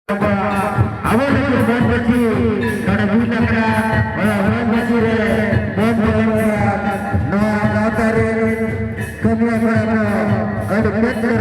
awal dari bon besi kada buta kada bon besi re bon no nautare kami kada ada better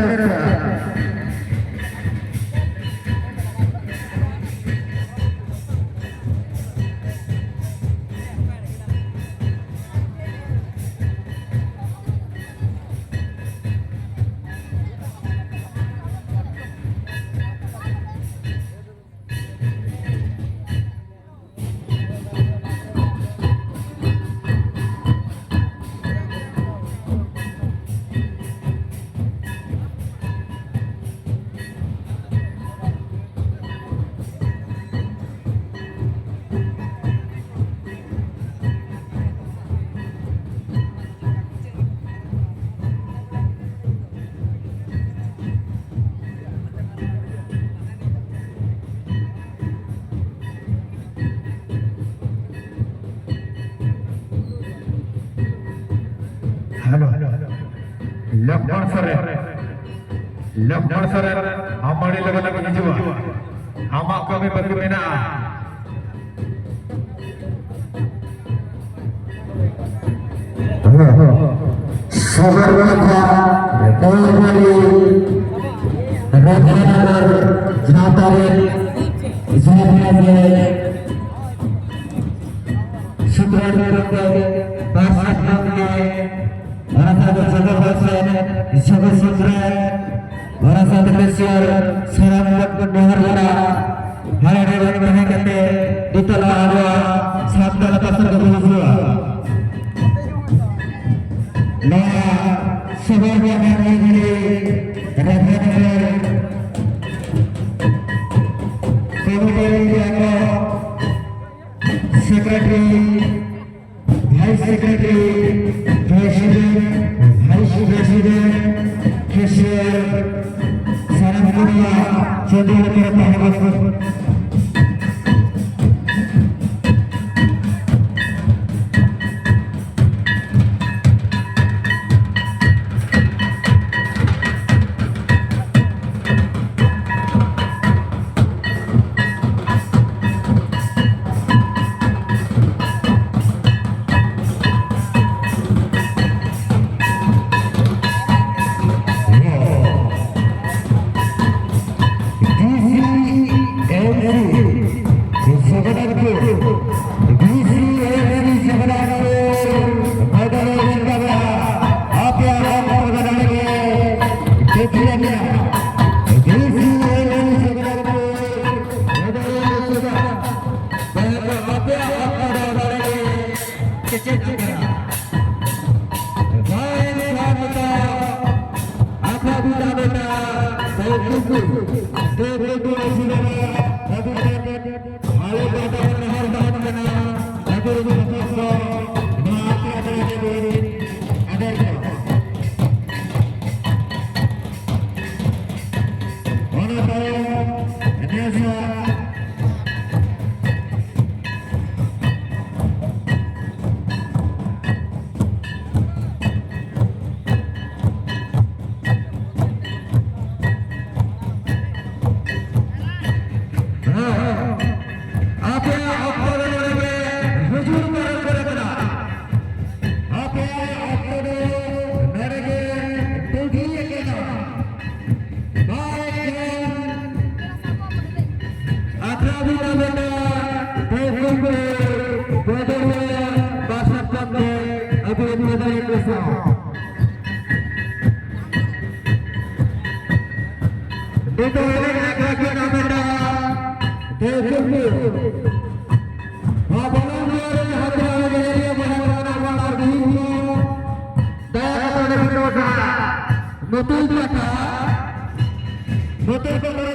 Lambang sore, amari lagu-lagu hijau, amak kami bergembira. Sabarnya, Tawari, Rajanar, Janatarin, Janatarin, Sudranarin, Pasatnarin, Arasada Jagabasan, Jagasadran. Warasa terkesiar salam buat pendengar hari ini kami kata di telah ada sabda lepas tergabung. Nah, sebenarnya ini rekan-rekan komite yang sekretari, vice secretary, presiden, vice presiden, cashier. Salam dunia, jadi lebih tahan. Betul